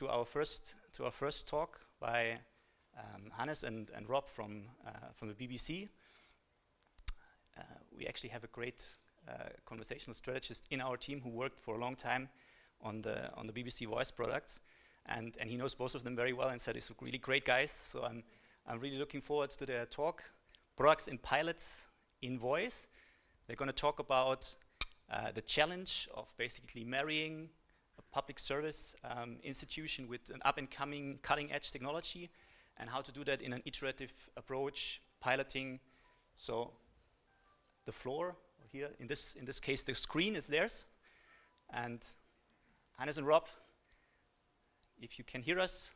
to our first talk by Hannes and Rob from the BBC. We actually have a great conversational strategist in our team who worked for a long time on the BBC Voice products, and he knows both of them very well and said it's really great guys. So I'm really looking forward to their talk. Products and pilots in voice. They're going to talk about the challenge of basically marrying a public service institution with an up-and-coming cutting-edge technology, and how to do that in an iterative approach, piloting. So the floor here, in this case, the screen is theirs. And Hannes and Rob, if you can hear us.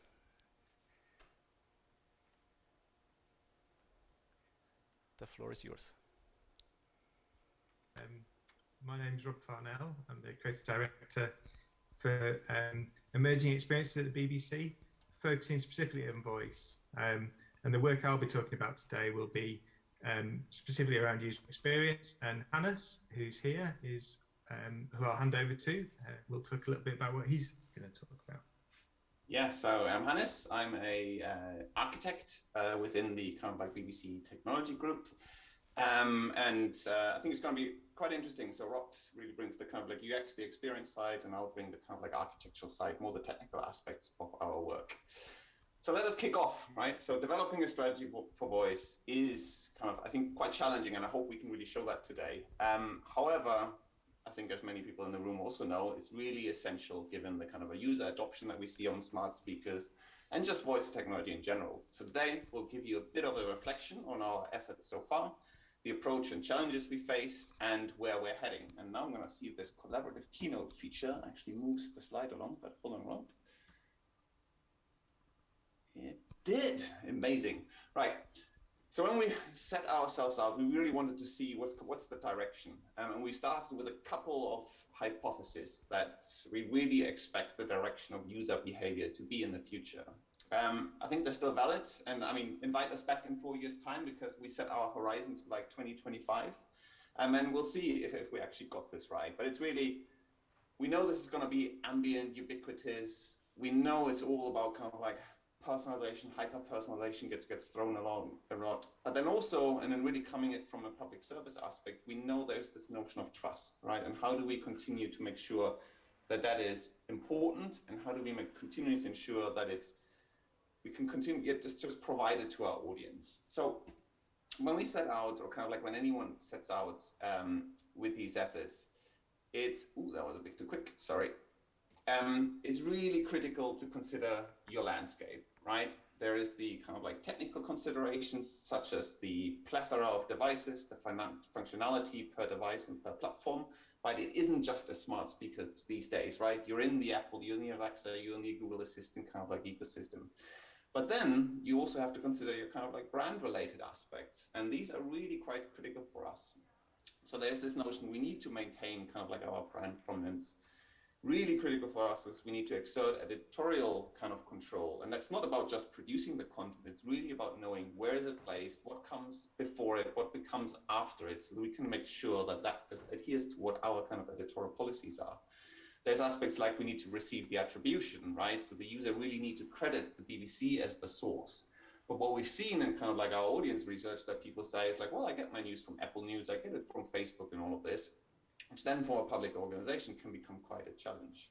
The floor is yours. My name is Rob Farnell. I'm the creative director for emerging experiences at the BBC, focusing specifically on voice. And the work I'll be talking about today will be specifically around user experience. And Hannes, who's here, is who I'll hand over to. We'll talk a little bit about what he's going to talk about. Yeah, so I'm Hannes. I'm a architect within the kind of like BBC technology group. And I think it's going to be quite interesting. So Rob really brings the kind of like UX, the experience side, and I'll bring the kind of like architectural side, more the technical aspects of our work. So let us kick off, right? So developing a strategy for voice is kind of, I think, quite challenging, and I hope we can really show that today. However, I think as many people in the room also know, it's really essential given the kind of a user adoption that we see on smart speakers and just voice technology in general. So today we'll give you a bit of a reflection on our efforts so far, the approach and challenges we faced, and where we're heading. And now I'm going to see if this collaborative keynote feature actually moves the slide along, but hold on, Rob. It did. Amazing. Right. So when we set ourselves out, we really wanted to see what's the direction. And we started with a couple of hypotheses that we really expect the direction of user behavior to be in the future. I think they're still valid. And I mean, invite us back in 4 years' time, because we set our horizon to like 2025. And we'll see if we actually got this right. But it's really, we know this is going to be ambient, ubiquitous. We know it's all about kind of like personalization, hyper-personalization gets thrown along a lot. But then also, and then really coming it from a public service aspect, we know there's this notion of trust, right? And how do we continue to make sure that that is important? And how do we continue to ensure that we can continue just provide it to our audience? So when we set out, or kind of like when anyone sets out with these efforts, it's, ooh, that was a bit too quick, sorry. It's really critical to consider your landscape, right? There is the kind of like technical considerations, such as the plethora of devices, the functionality per device and per platform, but it isn't just a smart speaker these days, right? You're in the Apple, you're in the Alexa, you're in the Google Assistant kind of like ecosystem. But then you also have to consider your kind of like brand related aspects. And these are really quite critical for us. So there's this notion we need to maintain kind of like our brand prominence. Really critical for us is we need to exert editorial kind of control. And that's not about just producing the content. It's really about knowing where is it placed, what comes before it, what becomes after it, so that we can make sure that that adheres to what our kind of editorial policies are. There's aspects like we need to receive the attribution, right? So the user really need to credit the BBC as the source. But what we've seen in kind of like our audience research that people say is like, well, I get my news from Apple News, I get it from Facebook and all of this, which then for a public organization can become quite a challenge.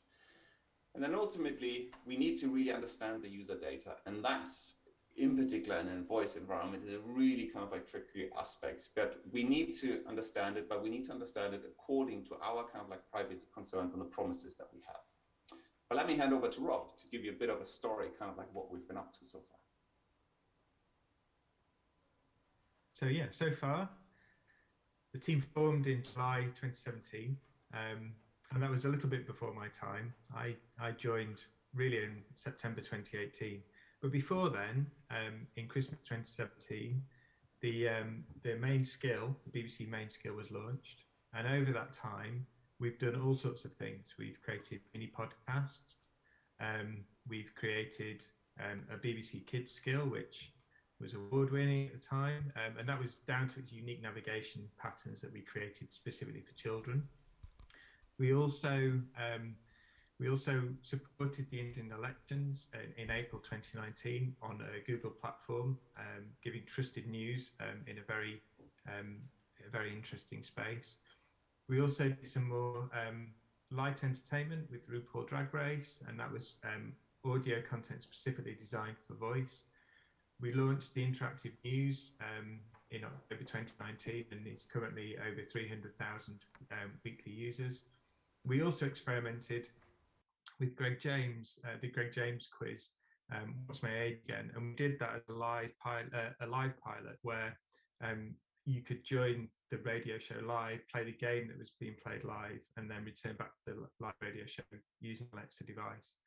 And then ultimately, we need to really understand the user data. And that's, in particular in a voice environment, is a really kind of like tricky aspect. But we need to understand it, but we need to understand it according to our kind of like privacy concerns and the promises that we have. But let me hand over to Rob to give you a bit of a story, kind of like what we've been up to so far. So yeah, so far, the team formed in July 2017, and that was a little bit before my time. I joined really in September 2018. But before then, in Christmas 2017, the main skill, the BBC main skill, was launched. And over that time, we've done all sorts of things. We've created mini podcasts. We've created a BBC Kids skill, which was award-winning at the time, and that was down to its unique navigation patterns that we created specifically for children. We also We also supported the Indian elections in April 2019 on a Google platform, giving trusted news in a very interesting space. We also did some more light entertainment with RuPaul Drag Race, and that was audio content specifically designed for voice. We launched the interactive news in October 2019, and it's currently over 300,000 weekly users. We also experimented with Greg James, the Greg James quiz, What's My Age Again? And we did that as a live pilot where you could join the radio show live, play the game that was being played live, and then return back to the live radio show using an Alexa device.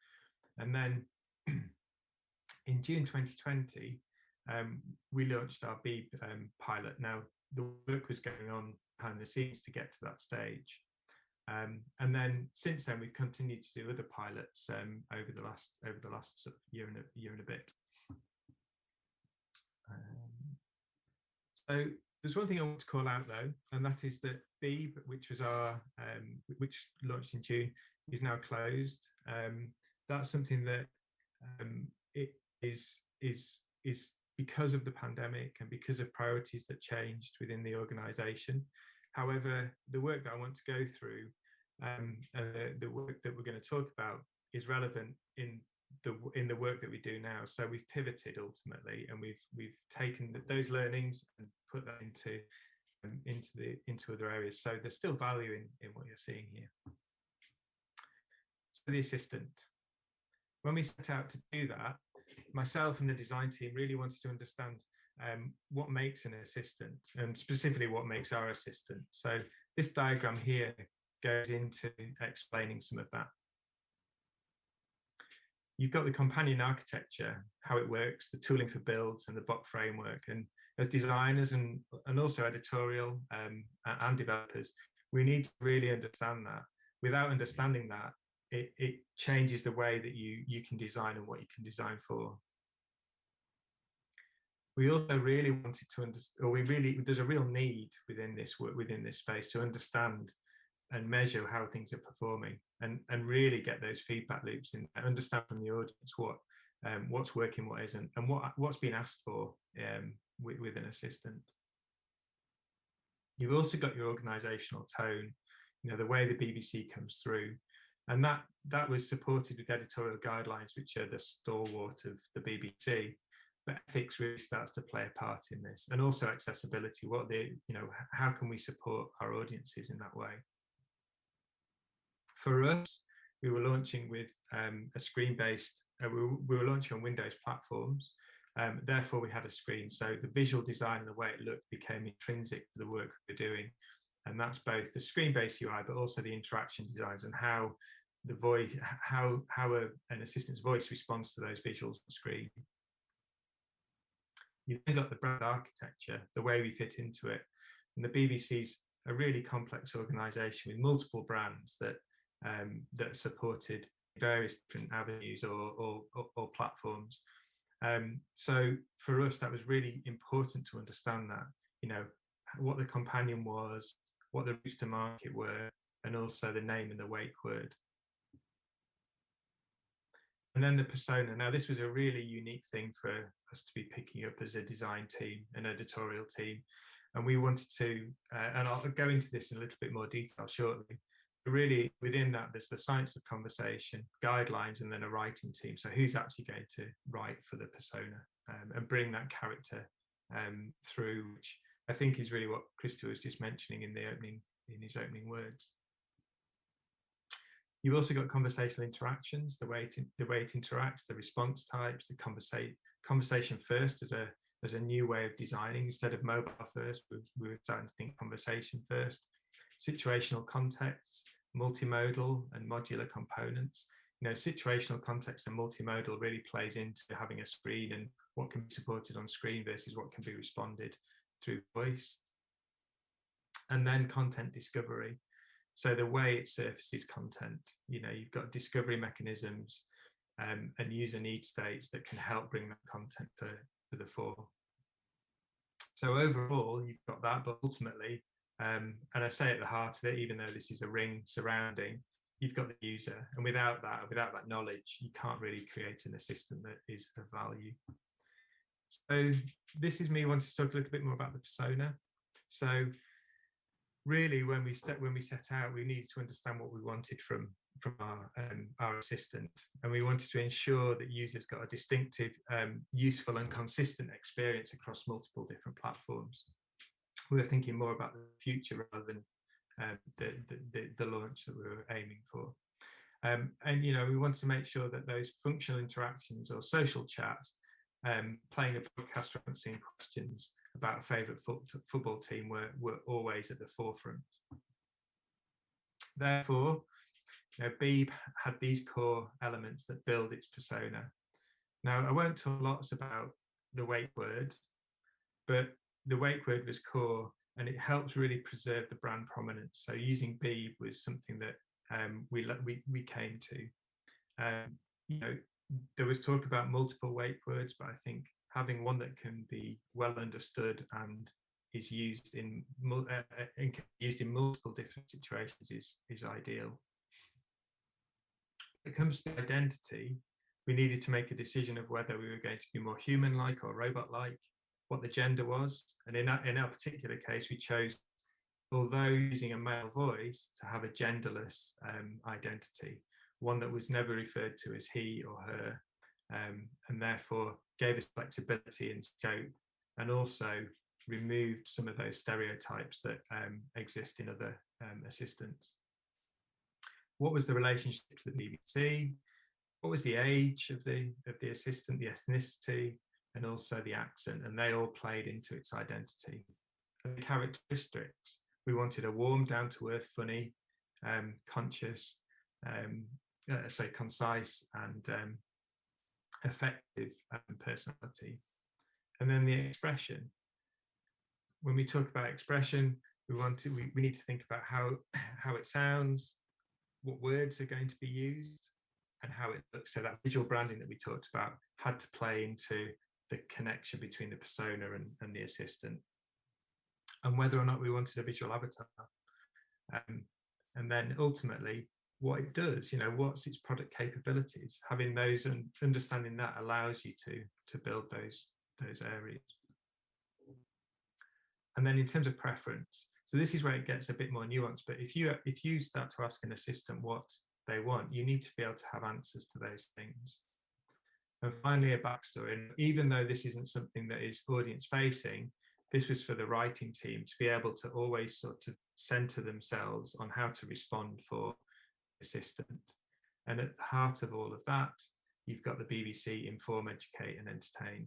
And then in June 2020, we launched our Beeb pilot. Now, the work was going on behind the scenes to get to that stage. And then since then, we've continued to do other pilots over the last sort of year and a bit. So there's one thing I want to call out though, and that is that Beeb, which was which launched in June, is now closed. That's something that it is because of the pandemic and because of priorities that changed within the organisation. However, the work that I want to go through, the work that we're going to talk about, is relevant in the work that we do now. So we've pivoted ultimately, and we've taken those learnings and put that into other areas. So there's still value in what you're seeing here. So the assistant. When we set out to do that, myself and the design team really wanted to understand what makes an assistant, and specifically what makes our assistant. So this diagram here goes into explaining some of that. You've got the companion architecture, how it works, the tooling for builds, and the bot framework. And as designers and also editorial and developers, we need to really understand that. Without understanding that, it changes the way that you can design and what you can design for. We also really wanted to understand, there's a real need within this space to understand and measure how things are performing, and really get those feedback loops and understand from the audience what's working, what isn't, and what's been asked for with an assistant. You've also got your organizational tone, the way the BBC comes through, and that was supported with editorial guidelines, which are the stalwart of the BBC. But ethics really starts to play a part in this, and also accessibility. How can we support our audiences in that way? For us, we were launching with a screen-based. We were launching on Windows platforms. Therefore, we had a screen. So the visual design and the way it looked became intrinsic to the work we're doing, and that's both the screen-based UI, but also the interaction designs and how the voice, how an assistant's voice responds to those visuals on screen. You've then got the brand architecture, the way we fit into it. And the BBC's a really complex organisation with multiple brands that supported various different avenues or platforms. So for us, that was really important to understand that, what the companion was, what the routes to market were, and also the name and the wake word. And then the persona. Now, this was a really unique thing for us to be picking up as a design team, an editorial team. And we wanted to, and I'll go into this in a little bit more detail shortly, but really within that, there's the science of conversation, guidelines, and then a writing team. So who's actually going to write for the persona and bring that character through, which I think is really what Christo was just mentioning in his opening words. You've also got conversational interactions, the way it interacts, the response types, the conversation first as a new way of designing. Instead of mobile first, we were starting to think conversation first. Situational context, multimodal and modular components. Situational context and multimodal really plays into having a screen and what can be supported on screen versus what can be responded through voice. And then content discovery. So the way it surfaces content, you've got discovery mechanisms and user need states that can help bring that content to the fore. So overall, you've got that, but ultimately, and I say at the heart of it, even though this is a ring surrounding, you've got the user, and without that knowledge, you can't really create an assistant that is of value. So this is me wanting to talk a little bit more about the persona. So really, when we set out, we needed to understand what we wanted from our assistant, and we wanted to ensure that users got a distinctive, useful and consistent experience across multiple different platforms. We were thinking more about the future rather than the launch that we were aiming for. And we want to make sure that those functional interactions or social chats, playing a podcast or answering questions about a favourite football team were always at the forefront. Therefore, Beeb had these core elements that build its persona. Now, I won't talk lots about the wake word, but the wake word was core, and it helps really preserve the brand prominence. So using Beeb was something that we came to. There was talk about multiple wake words, but I think having one that can be well understood and is used in multiple different situations is ideal. When it comes to identity, we needed to make a decision of whether we were going to be more human-like or robot-like, what the gender was, and in our particular case, we chose, although using a male voice, to have a genderless identity, one that was never referred to as he or her, and therefore gave us flexibility and scope, and also removed some of those stereotypes that exist in other assistants. What was the relationship to the BBC? What was the age of the assistant, the ethnicity, and also the accent? And they all played into its identity. And the characteristics, we wanted a warm, down-to-earth, funny, conscious, concise and effective personality. And then the expression. When we talk about expression, we need to think about how it sounds, what words are going to be used, and how it looks. So that visual branding that we talked about had to play into the connection between the persona and the assistant, and whether or not we wanted a visual avatar. And then ultimately, what it does, what's its product capabilities. Having those and understanding that allows you to build those areas. And then in terms of preference, so this is where it gets a bit more nuanced. But if you start to ask an assistant what they want, you need to be able to have answers to those things. And finally, a backstory. And even though this isn't something that is audience facing, this was for the writing team to be able to always sort of center themselves on how to respond for the assistant. And at the heart of all of that, you've got the BBC inform, educate, and entertain.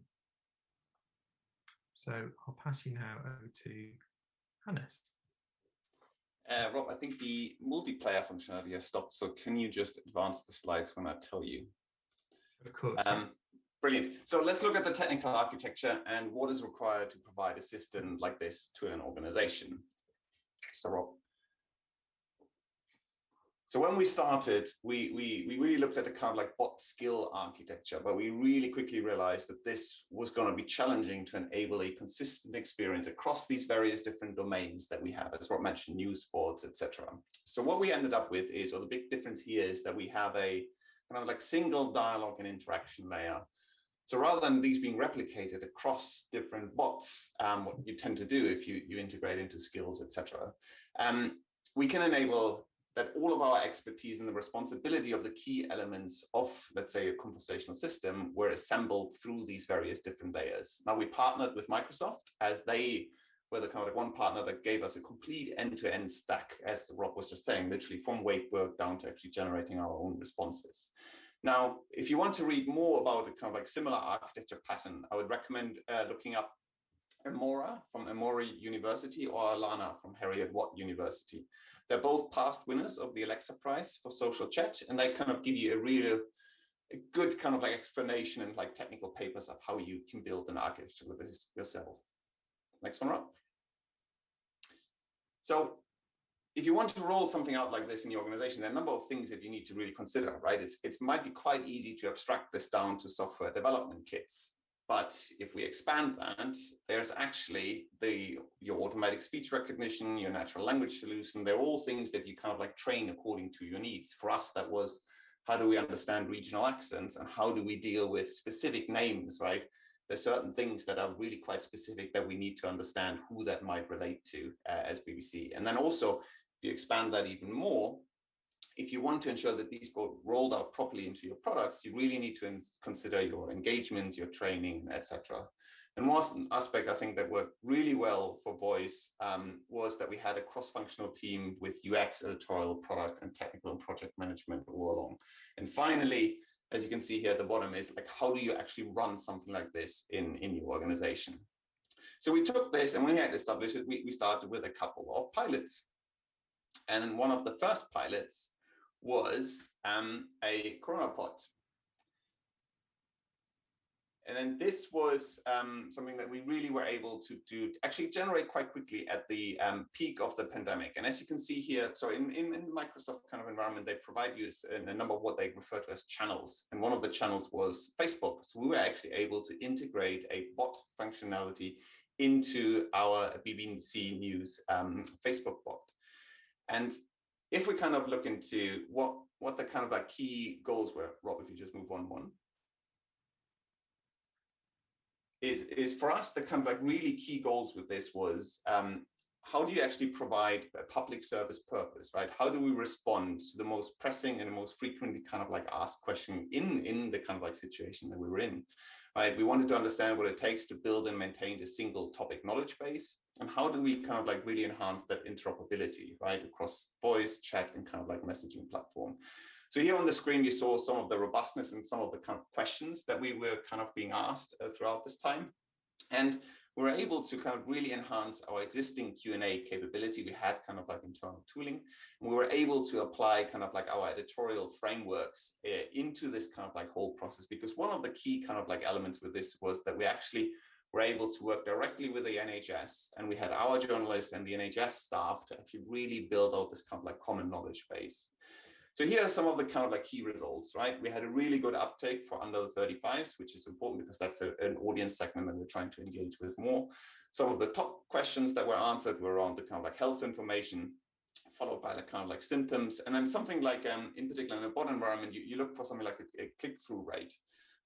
So I'll pass you now over to Hannes. Rob, I think the multiplayer functionality has stopped, so can you just advance the slides when I tell you? Of course. Brilliant. So let's look at the technical architecture and what is required to provide a system like this to an organization. So Rob. So when we started, we really looked at the kind of like bot skill architecture, but we really quickly realized that this was going to be challenging to enable a consistent experience across these various different domains that we have, as Rob mentioned, news, sports, etc. So what we ended up with is, or the big difference here is that we have a kind of like single dialogue and interaction layer. So rather than these being replicated across different bots, what you tend to do if you integrate into skills, etc., we can enable that all of our expertise and the responsibility of the key elements of, let's say, a conversational system were assembled through these various different layers. Now, we partnered with Microsoft as they were the kind of like one partner that gave us a complete end-to-end stack, as Rob was just saying, literally from wake work down to actually generating our own responses. Now, if you want to read more about a kind of like similar architecture pattern, I would recommend looking up Amora from Emory University or Alana from Heriot-Watt University. They're both past winners of the Alexa Prize for social chat, and they kind of give you a good kind of like explanation and like technical papers of how you can build an architecture with this yourself. Next one, Rob. So if you want to roll something out like this in your organization, there are a number of things that you need to really consider, right? It might be quite easy to abstract this down to software development kits. But if we expand that, there's actually your automatic speech recognition, your natural language solution. They're all things that you kind of like train according to your needs. For us, that was, how do we understand regional accents and how do we deal with specific names, right? There's certain things that are really quite specific that we need to understand who that might relate to as BBC. And then also, if you expand that even more, if you want to ensure that these go rolled out properly into your products, you really need to consider your engagements, your training, etc. And one aspect I think that worked really well for voice was that we had a cross-functional team with UX, editorial, product, and technical and project management all along. And finally, as you can see here at the bottom, is like, how do you actually run something like this in your organization? So we took this, and when we had established it, we started with a couple of pilots. And one of the first pilots was a CoronaPod. And then this was something that we really were able to actually generate quite quickly at the peak of the pandemic. And as you can see here, so in the Microsoft kind of environment, they provide you a number of what they refer to as channels. And one of the channels was Facebook. So we were actually able to integrate a bot functionality into our BBC News Facebook bot. And if we kind of look into what the kind of like key goals were, Rob, if you just move on one, is for us, the kind of like really key goals with this was how do you actually provide a public service purpose, right? How do we respond to the most pressing and the most frequently kind of like asked question in the kind of like situation that we were in, right? We wanted to understand what it takes to build and maintain a single topic knowledge base. And how do we kind of like really enhance that interoperability, right, across voice, chat, and kind of like messaging platform. So here on the screen, you saw some of the robustness and some of the kind of questions that we were kind of being asked throughout this time. And we were able to kind of really enhance our existing Q&A capability. We had kind of like internal tooling, and we were able to apply kind of like our editorial frameworks into this kind of like whole process, because one of the key kind of like elements with this was that we actually were able to work directly with the NHS, and we had our journalists and the NHS staff to actually really build out this kind of like common knowledge base. So here are some of the kind of like key results, right? We had a really good uptake for under the 35s, which is important because that's an audience segment that we're trying to engage with more. Some of the top questions that were answered were around the kind of like health information, followed by the kind of like symptoms. And then something like, in particular in a bot environment, you look for something like a click-through rate.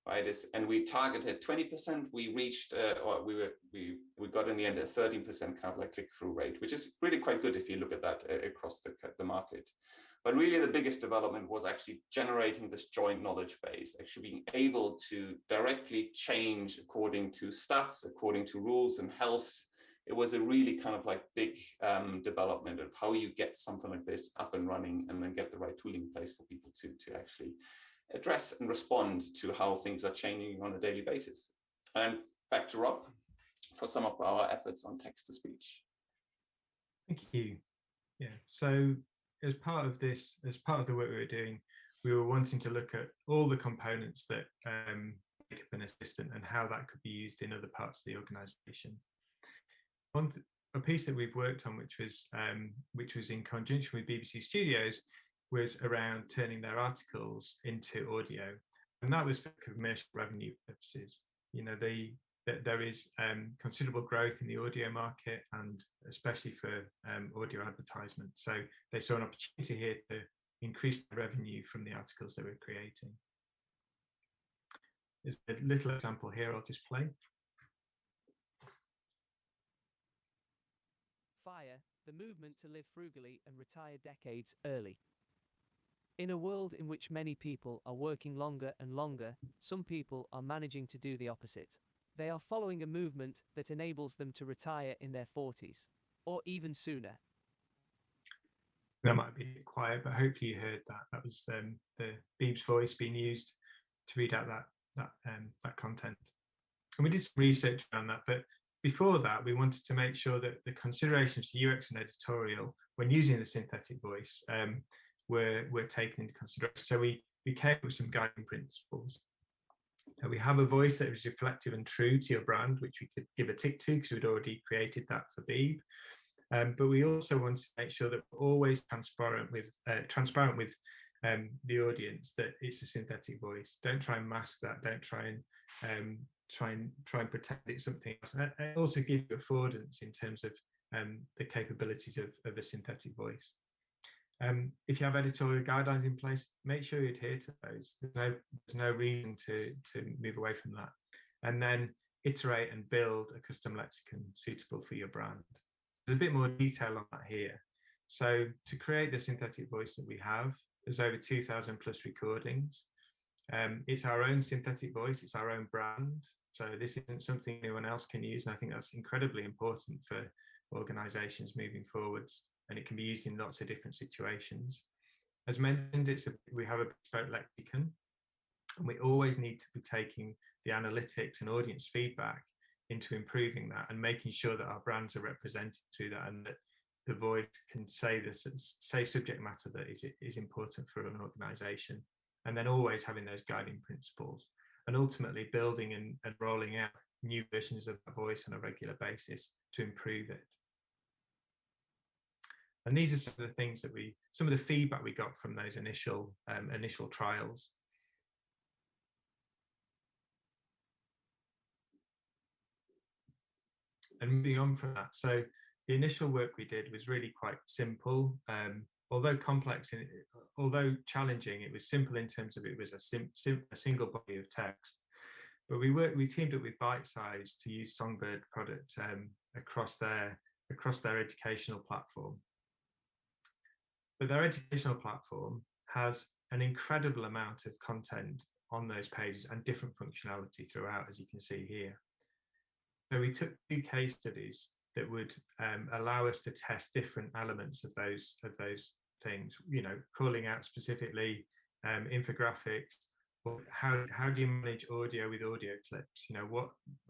Right, and we targeted 20%. We reached, or we got in the end a 13% kind of like click-through rate, which is really quite good if you look at that across the market. But really, the biggest development was actually generating this joint knowledge base, actually being able to directly change according to stats, according to rules and healths. It was a really kind of like big development of how you get something like this up and running, and then get the right tooling in place for people to actually address and respond to how things are changing on a daily basis. And back to Rob for some of our efforts on text to speech. Thank you. Yeah, so as part of this, as part of the work we were doing, we were wanting to look at all the components that make up an assistant and how that could be used in other parts of the organization. A piece that we've worked on, which was in conjunction with BBC Studios, was around turning their articles into audio, and that was for commercial revenue purposes. You know, there is considerable growth in the audio market, and especially for audio advertisement. So they saw an opportunity here to increase the revenue from the articles they were creating. There's a little example here I'll just play. FIRE, the movement to live frugally and retire decades early. In a world in which many people are working longer and longer, some people are managing to do the opposite. They are following a movement that enables them to retire in their 40s, or even sooner. That might be quiet, but hopefully you heard that. That was the Beeb's voice being used to read out that content. And we did some research around that, but before that, we wanted to make sure that the considerations for UX and editorial, when using the synthetic voice, were taken into consideration. So we came up with some guiding principles. We have a voice that is reflective and true to your brand, which we could give a tick to because we'd already created that for Beeb. But we also wanted to make sure that we're always transparent with the audience that it's a synthetic voice. Don't try and mask that. Don't try and pretend it's something else. And it also gives you affordance in terms of the capabilities of a synthetic voice. If you have editorial guidelines in place, make sure you adhere to those. There's no reason to move away from that. And then iterate and build a custom lexicon suitable for your brand. There's a bit more detail on that here. So to create the synthetic voice that we have, there's over 2,000 plus recordings. It's our own synthetic voice, it's our own brand. So this isn't something anyone else can use. And I think that's incredibly important for organizations moving forwards. And it can be used in lots of different situations. As mentioned, we have a bespoke lexicon, and we always need to be taking the analytics and audience feedback into improving that and making sure that our brands are represented through that, and that the voice can say subject matter that is important for an organization, and then always having those guiding principles, and ultimately building and rolling out new versions of the voice on a regular basis to improve it. And these are some of the things that some of the feedback we got from those initial trials. And moving on from that, so the initial work we did was really quite simple. Although complex, although challenging, it was simple in terms of it was a single body of text. But we teamed up with Bitesize to use Songbird product across their educational platform. But their educational platform has an incredible amount of content on those pages and different functionality throughout, as you can see here. So we took 2 case studies that would allow us to test different elements of those things, calling out specifically infographics. How do you manage audio with audio clips?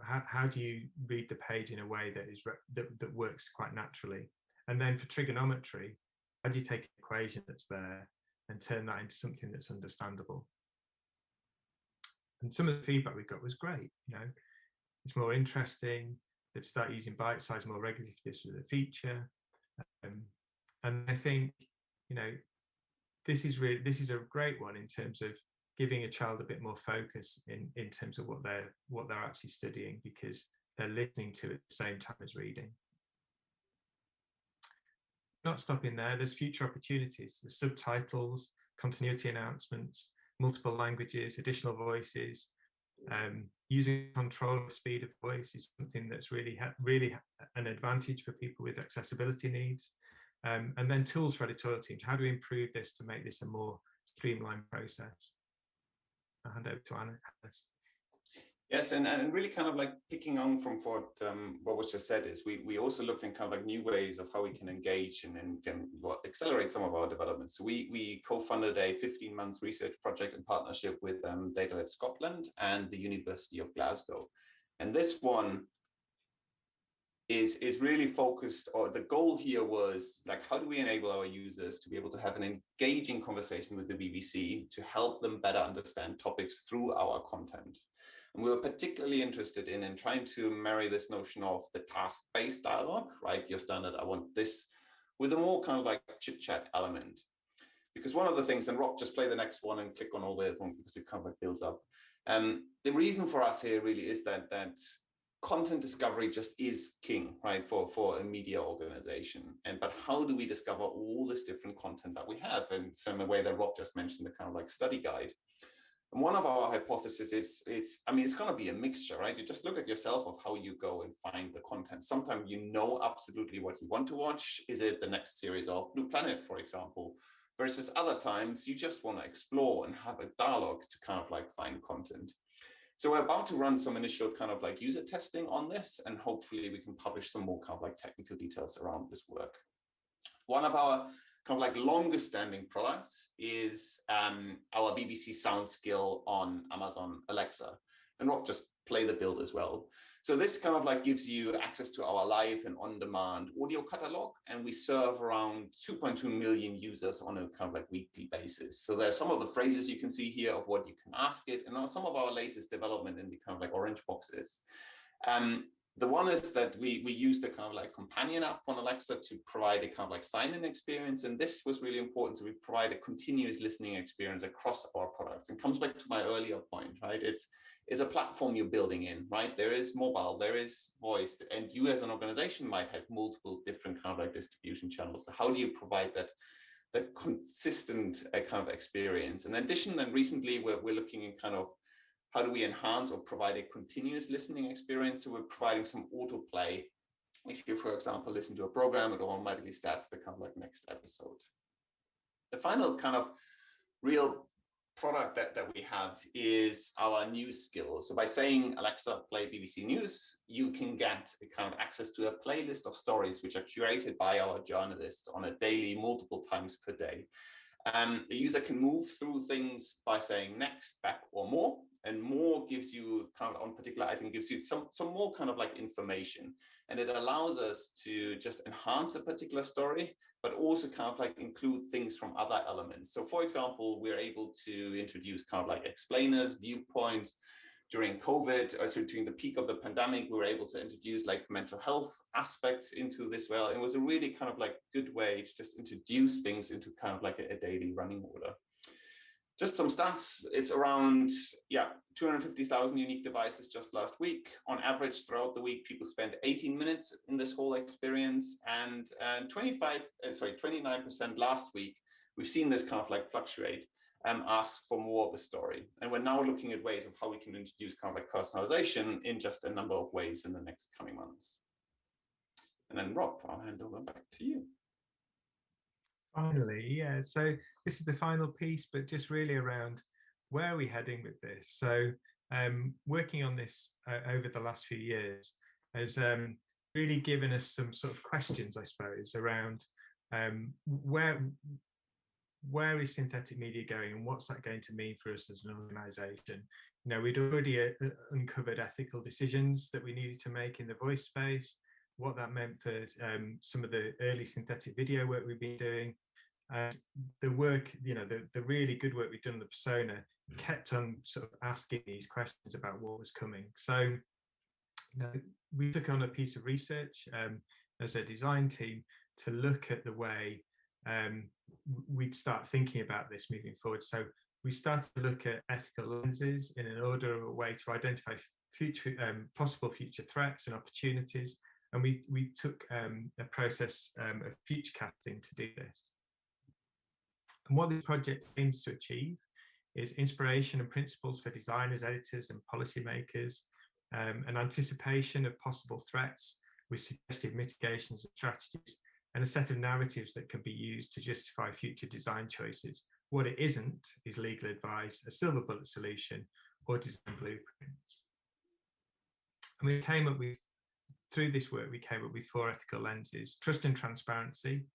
How do you read the page in a way that works quite naturally? And then for trigonometry, how do you take an equation that's there and turn that into something that's understandable? And some of the feedback we got was great. It's more interesting. They'd start using Bitesize more regularly for this as a feature. And I think, this is a great one in terms of giving a child a bit more focus in terms of what they're actually studying, because they're listening to it at the same time as reading. Not stopping there, there's future opportunities. There's subtitles, continuity announcements, multiple languages, additional voices. Using control of speed of voice is something that's really an advantage for people with accessibility needs. And then tools for editorial teams. How do we improve this to make this a more streamlined process? I'll hand over to Anna. Yes, and really kind of like picking on from what was just said is we also looked in kind of like new ways of how we can engage and can accelerate some of our developments. So we co-funded a 15-month research project in partnership with Data Scotland and the University of Glasgow. And this one is really focused, or the goal here was like, how do we enable our users to be able to have an engaging conversation with the BBC to help them better understand topics through our content? And we were particularly interested in trying to marry this notion of the task-based dialogue, right? Your standard, I want this, with a more kind of like chit-chat element. Because one of the things, and Rob, just play the next one and click on all the other ones because it kind of like builds up. The reason for us here really is that content discovery just is king, right, for a media organization. But how do we discover all this different content that we have? And so in the way that Rob just mentioned, the kind of like study guide. And one of our hypotheses is it's going to be a mixture, right? You just look at yourself of how you go and find the content. Sometimes you know absolutely what you want to watch. Is it the next series of Blue Planet, for example? Versus other times you just want to explore and have a dialogue to kind of like find content. So we're about to run some initial kind of like user testing on this, and hopefully we can publish some more kind of like technical details around this work. One of our kind of like longest standing products is our BBC Sound Skill on Amazon Alexa. And Rob, just play the build as well. So this kind of like gives you access to our live and on-demand audio catalog, and we serve around 2.2 million users on a kind of like weekly basis. So there's some of the phrases you can see here of what you can ask it, and some of our latest development in the kind of like orange boxes. The one is that we use the kind of like companion app on Alexa to provide a kind of like sign-in experience. And this was really important. So we provide a continuous listening experience across our products. And comes back to my earlier point, right? It's a platform you're building in, right? There is mobile, there is voice, and you as an organization might have multiple different kind of like distribution channels. So how do you provide that consistent kind of experience? In addition, then recently we're looking in kind of how do we enhance or provide a continuous listening experience? So we're providing some autoplay. If you, for example, listen to a program, it automatically starts the kind of like next episode. The final kind of real product that we have is our news skills. So by saying, Alexa, play BBC News, you can get a kind of access to a playlist of stories which are curated by our journalists on a daily, multiple times per day. The user can move through things by saying next, back, or more. And more gives you kind of on particular item, gives you some more kind of like information. And it allows us to just enhance a particular story, but also kind of like include things from other elements. So for example, we're able to introduce kind of like explainers, viewpoints. During COVID, or so during the peak of the pandemic, we were able to introduce like mental health aspects into this. Well, it was a really kind of like good way to just introduce things into kind of like a daily running order. Just some stats, it's around 250,000 unique devices just last week. On average, throughout the week, people spend 18 minutes in this whole experience, and 29% last week. We've seen this kind of like fluctuate. Ask for more of a story. And we're now looking at ways of how we can introduce kind of like personalization in just a number of ways in the next coming months. And then Rob, I'll hand over back to you. Finally, yeah, so this is the final piece, but just really around where are we heading with this? So working on this over the last few years has really given us some sort of questions, I suppose, around where is synthetic media going and what's that going to mean for us as an organization? You know, we'd already uncovered ethical decisions that we needed to make in the voice space, what that meant for some of the early synthetic video work we've been doing. The work, you know, the really good work we've done on the persona kept on sort of asking these questions about what was coming. So, you know, we took on a piece of research as a design team to look at the way we'd start thinking about this moving forward. So we started to look at ethical lenses in an order of a way to identify future possible future threats and opportunities. And we took a process of future casting to do this. And what this project aims to achieve is inspiration and principles for designers, editors, and policymakers, an anticipation of possible threats with suggestive mitigations and strategies, and a set of narratives that can be used to justify future design choices. What it isn't is legal advice, a silver bullet solution, or design blueprints. And we came up with, through this work, we came up with 4 ethical lenses: trust and transparency,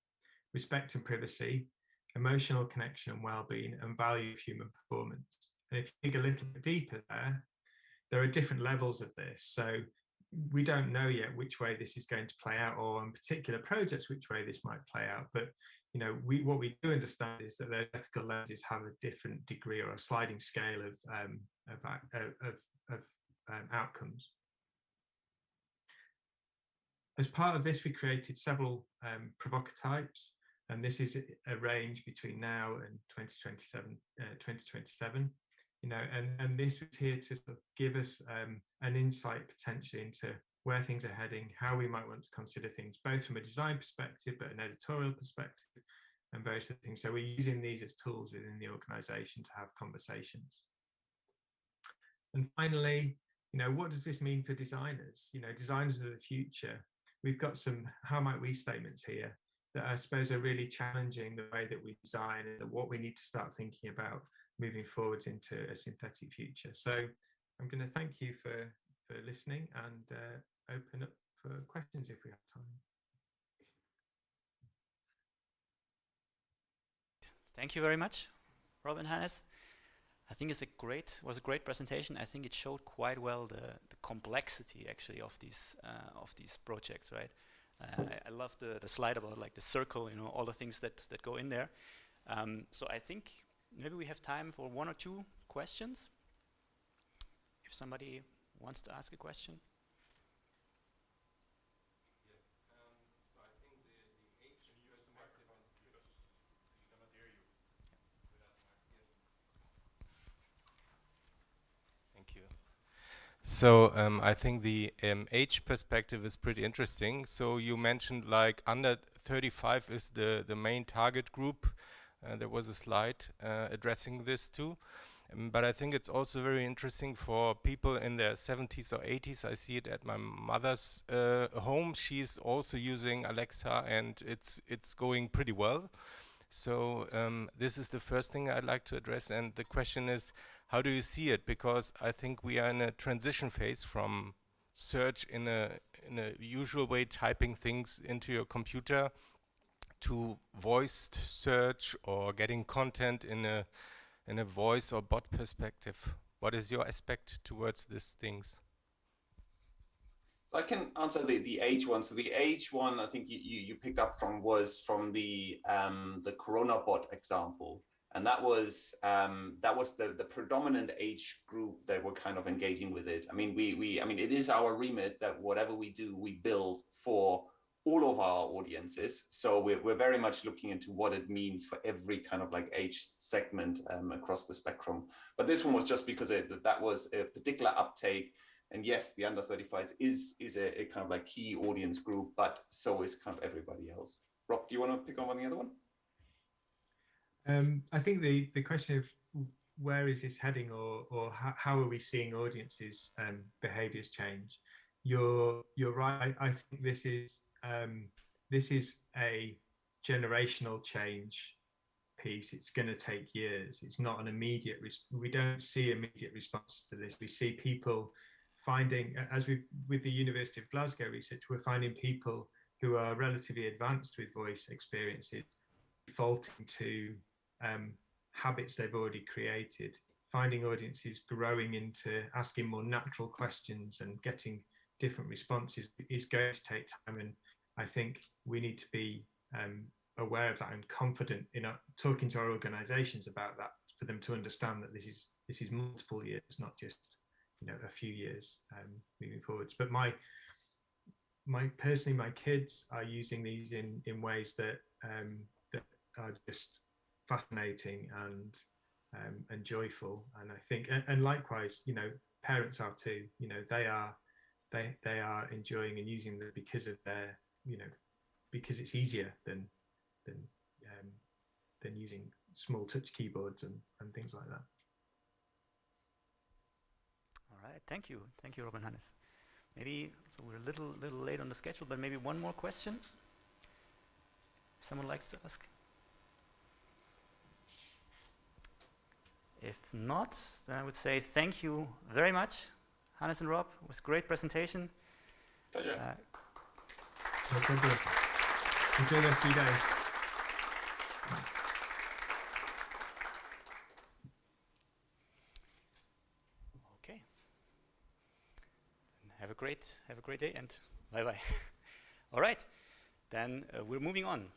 respect and privacy, emotional connection and well-being, and value of human performance. And if you dig a little bit deeper there are different levels of this. So we don't know yet which way this is going to play out, or on particular projects which way this might play out. But you know, what we do understand is that those ethical lenses have a different degree or a sliding scale of outcomes. As part of this, we created several provocatypes, and this is a range between now and 2027. You know, and this was here to sort of give us an insight potentially into where things are heading, how we might want to consider things, both from a design perspective, but an editorial perspective, and various other things. So we're using these as tools within the organization to have conversations. And finally, you know, what does this mean for designers? You know, designers of the future. We've got some how might we statements here that I suppose are really challenging the way that we design and what we need to start thinking about moving forwards into a synthetic future. So I'm going to thank you for listening and open up for questions if we have time. Thank you very much, Rob and Hannes. I think was a great presentation. I think it showed quite well the complexity actually of these projects, right? I love the slide about like the circle, you know, all the things that go in there. So I think maybe we have time for 1 or 2 questions. If somebody wants to ask a question. So I think the age perspective is pretty interesting. So you mentioned like under 35 is the main target group. There was a slide addressing this too. But I think it's also very interesting for people in their 70s or 80s. I see it at my mother's home. She's also using Alexa, and it's going pretty well. So this is the first thing I'd like to address. And the question is, how do you see it? Because I think we are in a transition phase from search in a usual way, typing things into your computer, to voiced search or getting content in a voice or bot perspective. What is your aspect towards these things? So I can answer the age one. So the age one, I think you picked up from was from the Corona bot example, and that was the predominant age group that were kind of engaging with it. I mean, I mean, it is our remit that whatever we do, we build for all of our audiences. So we're very much looking into what it means for every kind of like age segment across the spectrum. But this one was just because that was a particular uptake. And yes, the under 35s is a kind of like key audience group, but so is kind of everybody else. Rob, do you want to pick up on the other one? I think the question of where is this heading, or how are we seeing audiences' behaviours change? You're right. I think this is a generational change piece. It's going to take years. It's not an immediate. We don't see immediate response to this. We see people finding, as with the University of Glasgow research, we're finding people who are relatively advanced with voice experiences defaulting to habits they've already created, finding audiences growing into asking more natural questions and getting different responses is going to take time. And I think we need to be aware of that and confident in talking to our organizations about that, for them to understand that this is multiple years, not just a few years moving forwards. But personally, my kids are using these in ways that are just fascinating and joyful. And I think, and likewise, parents are too. They are enjoying and using them because of their, because it's easier than using small touch keyboards and things like that. All right, thank you, Robin Hannes. Maybe, so we're a little late on the schedule, but maybe one more question. Someone likes to ask? If not, then I would say thank you very much, Hannes and Rob. It was a great presentation. Pleasure. No problem. Enjoy the rest of your day. Okay. Have a great day and bye bye. All right, then we're moving on.